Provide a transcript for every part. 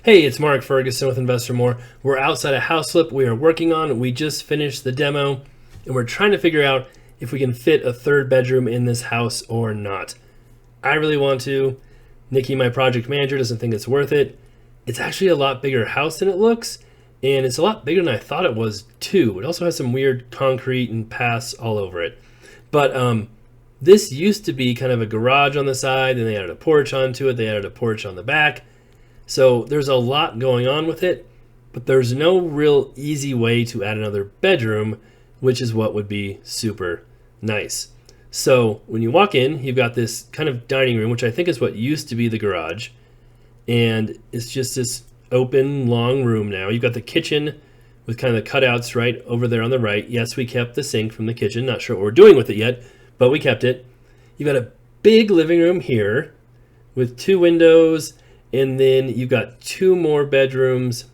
Hey, it's Mark Ferguson with Investor More. We're outside a house flip we are working on. We just finished the demo and we're trying to figure out if we can fit a third bedroom in this house or not. I really want to. Nikki, my project manager, doesn't think it's worth it. It's actually a lot bigger house than it looks, and it's a lot bigger than I thought it was too. It also has some weird concrete and paths all over it. But this used to be kind of a garage on the side, then they added a porch onto it, they added a porch on the back. So there's a lot going on with it, but there's no real easy way to add another bedroom, which is what would be super nice. So when you walk in, you've got this kind of dining room, which I think is what used to be the garage. And it's just this open, long room now. You've got the kitchen with kind of the cutouts right over there on the right. Yes, we kept the sink from the kitchen. Not sure what we're doing with it yet, but we kept it. You've got a big living room here with two windows. And then you've got two more bedrooms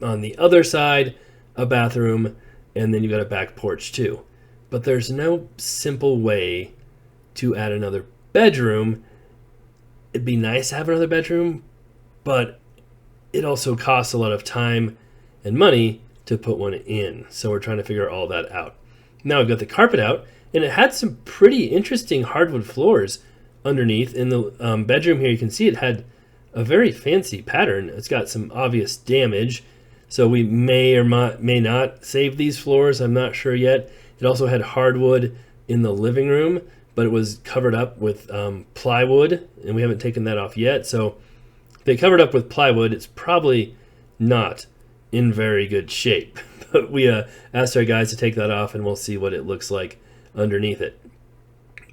on the other side, a bathroom, and then you've got a back porch too. But there's no simple way to add another bedroom. It'd be nice to have another bedroom, but it also costs a lot of time and money to put one in. So we're trying to figure all that out. Now we've got the carpet out, and it had some pretty interesting hardwood floors underneath. In the bedroom here, you can see it had a very fancy pattern. It's got some obvious damage, so we may or may not save these floors. I'm not sure yet. It also had hardwood in the living room, but it was covered up with plywood, and we haven't taken that off yet. So if they covered up with plywood, it's probably not in very good shape. But we asked our guys to take that off, and we'll see what it looks like underneath it.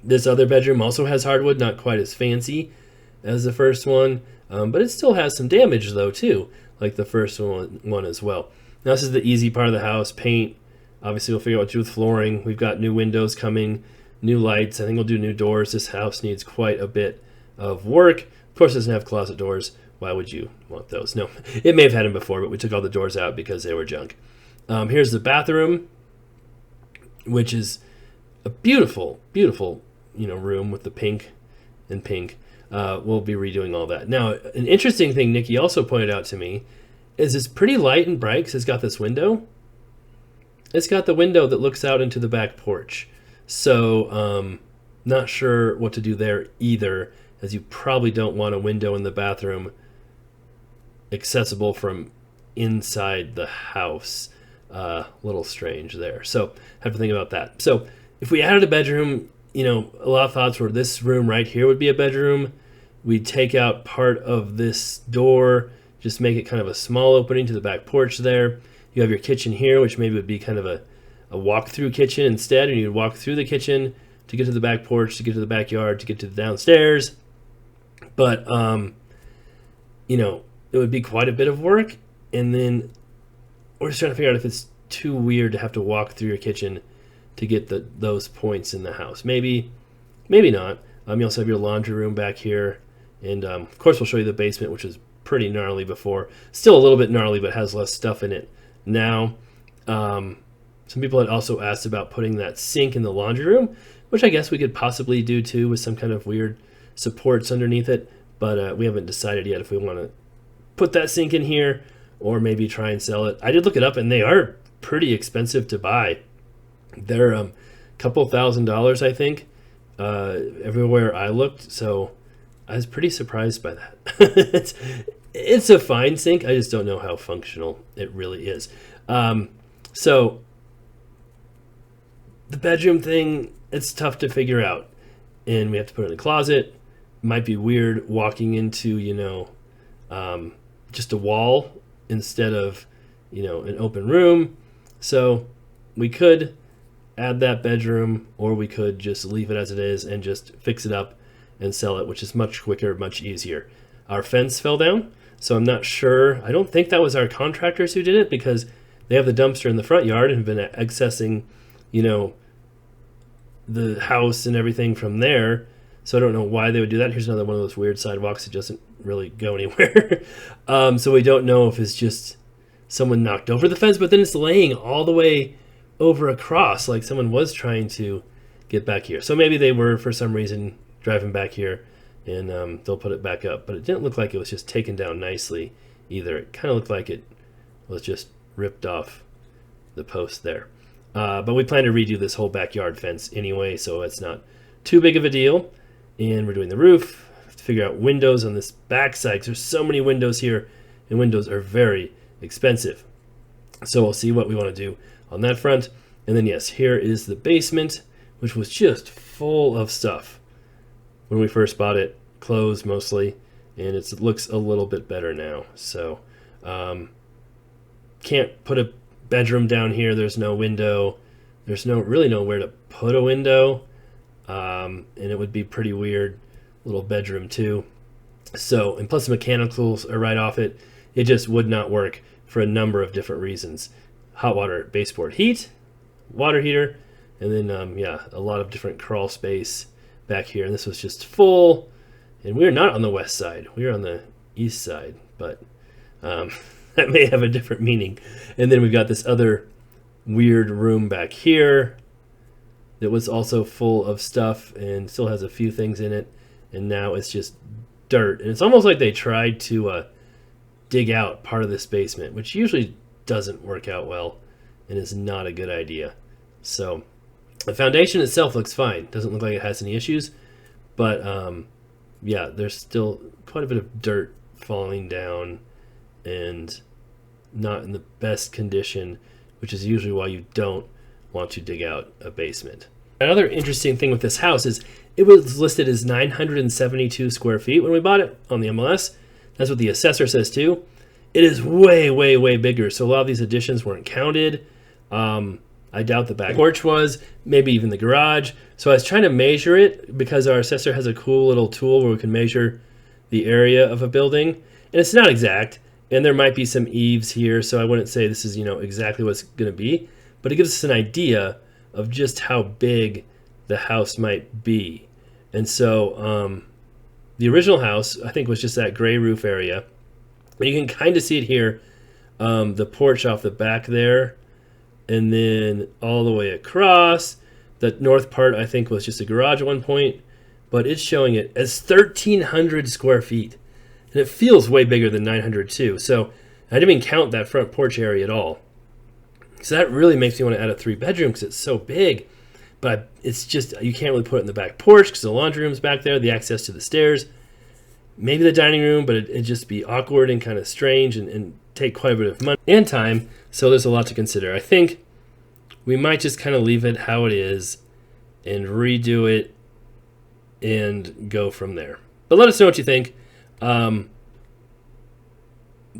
This other bedroom also has hardwood, not quite as fancy as the first one. But it still has some damage though too, like the first one as well. Now this is the easy part of the house. Paint. Obviously we'll figure out what to do with flooring. We've got new windows coming, new lights. I think we'll do new doors. This house needs quite a bit of work. Of course it doesn't have closet doors. Why would you want those? No, it may have had them before, but we took all the doors out because they were junk. Here's the bathroom, which is a beautiful, beautiful, room with the pink and pink. We'll be redoing all that. Now, an interesting thing Nikki also pointed out to me is it's pretty light and bright because it's got this window. It's got the window that looks out into the back porch. So, not sure what to do there either, as you probably don't want a window in the bathroom accessible from inside the house. Little strange there. So, have to think about that. So, if we added a bedroom, a lot of thoughts were this room right here would be a bedroom. We'd take out part of this door, just make it kind of a small opening to the back porch there. You have your kitchen here, which maybe would be kind of a walk-through kitchen instead, and you'd walk through the kitchen to get to the back porch, to get to the backyard, to get to the downstairs. But, it would be quite a bit of work, and then we're just trying to figure out if it's too weird to have to walk through your kitchen to get those points in the house. Maybe not. You also have your laundry room back here. And, of course, we'll show you the basement, which was pretty gnarly before. Still a little bit gnarly, but has less stuff in it now. Some people had also asked about putting that sink in the laundry room, which I guess we could possibly do, too, with some kind of weird supports underneath it. But we haven't decided yet if we want to put that sink in here or maybe try and sell it. I did look it up, and they are pretty expensive to buy. They're a couple $1,000s, I think, everywhere I looked. So I was pretty surprised by that. It's a fine sink. I just don't know how functional it really is. So the bedroom thing, it's tough to figure out. And we have to put it in a closet. It might be weird walking into, just a wall instead of, an open room. So we could add that bedroom, or we could just leave it as it is and just fix it up and sell it, which is much quicker, much easier. Our fence fell down, so I'm not sure. I don't think that was our contractors who did it, because they have the dumpster in the front yard and have been accessing, the house and everything from there. So I don't know why they would do that. Here's another one of those weird sidewalks that doesn't really go anywhere. So we don't know if it's just someone knocked over the fence, but then it's laying all the way over across, like someone was trying to get back here. So maybe they were, for some reason, driving back here and they'll put it back up. But it didn't look like it was just taken down nicely either. It kind of looked like it was just ripped off the post there. But we plan to redo this whole backyard fence anyway, so it's not too big of a deal. And we're doing the roof, to figure out windows on this back side, because there's so many windows here, and windows are very expensive. So we'll see what we want to do on that front. And then yes, here is the basement, which was just full of stuff when we first bought it, clothes mostly, and it looks a little bit better now. So can't put a bedroom down here. There's no window. There's really nowhere to put a window, and it would be pretty weird little bedroom too. So, and plus the mechanicals are right off it. It just would not work for a number of different reasons. Hot water baseboard heat, water heater, and then yeah, a lot of different crawl space back here. And this was just full, and we're not on the west side. We're on the east side, but that may have a different meaning. And then we've got this other weird room back here that was also full of stuff and still has a few things in it. And now it's just dirt. And it's almost like they tried to dig out part of this basement, which usually doesn't work out well and is not a good idea. So the foundation itself looks fine. Doesn't look like it has any issues. But yeah, there's still quite a bit of dirt falling down and not in the best condition, which is usually why you don't want to dig out a basement. Another interesting thing with this house is it was listed as 972 square feet when we bought it on the MLS. That's what the assessor says too. It is way, way, way bigger. So a lot of these additions weren't counted. I doubt the back porch was, maybe even the garage. So I was trying to measure it because our assessor has a cool little tool where we can measure the area of a building. And it's not exact. And there might be some eaves here, so I wouldn't say this is, exactly what it's going to be. But it gives us an idea of just how big the house might be. And so the original house, I think, was just that gray roof area. And you can kind of see it here, the porch off the back there, and then all the way across. The north part, I think, was just a garage at one point, but it's showing it as 1,300 square feet. And it feels way bigger than 902. So I didn't even count that front porch area at all. So that really makes me want to add a 3-bedroom because it's so big. But it's just, you can't really put it in the back porch because the laundry room's back there, the access to the stairs. Maybe the dining room, but it'd just be awkward and kind of strange and take quite a bit of money and time. So there's a lot to consider. I think we might just kind of leave it how it is and redo it and go from there. But let us know what you think.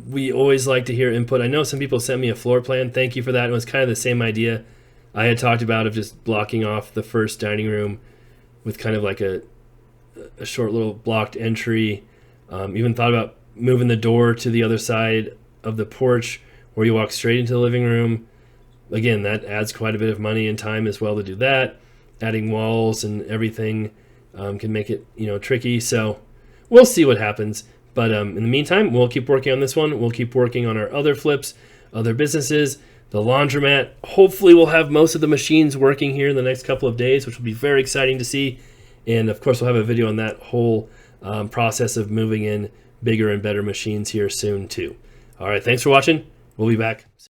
We always like to hear input. I know some people sent me a floor plan. Thank you for that. It was kind of the same idea I had talked about of just blocking off the first dining room with kind of like a short little blocked entry. Even thought about moving the door to the other side of the porch where you walk straight into the living room. Again, that adds quite a bit of money and time as well to do that. Adding walls and everything can make it, tricky. So we'll see what happens. But in the meantime, we'll keep working on this one. We'll keep working on our other flips, other businesses, the laundromat. Hopefully we'll have most of the machines working here in the next couple of days, which will be very exciting to see. And of course, we'll have a video on that whole process of moving in bigger and better machines here soon too. All right, thanks for watching. We'll be back.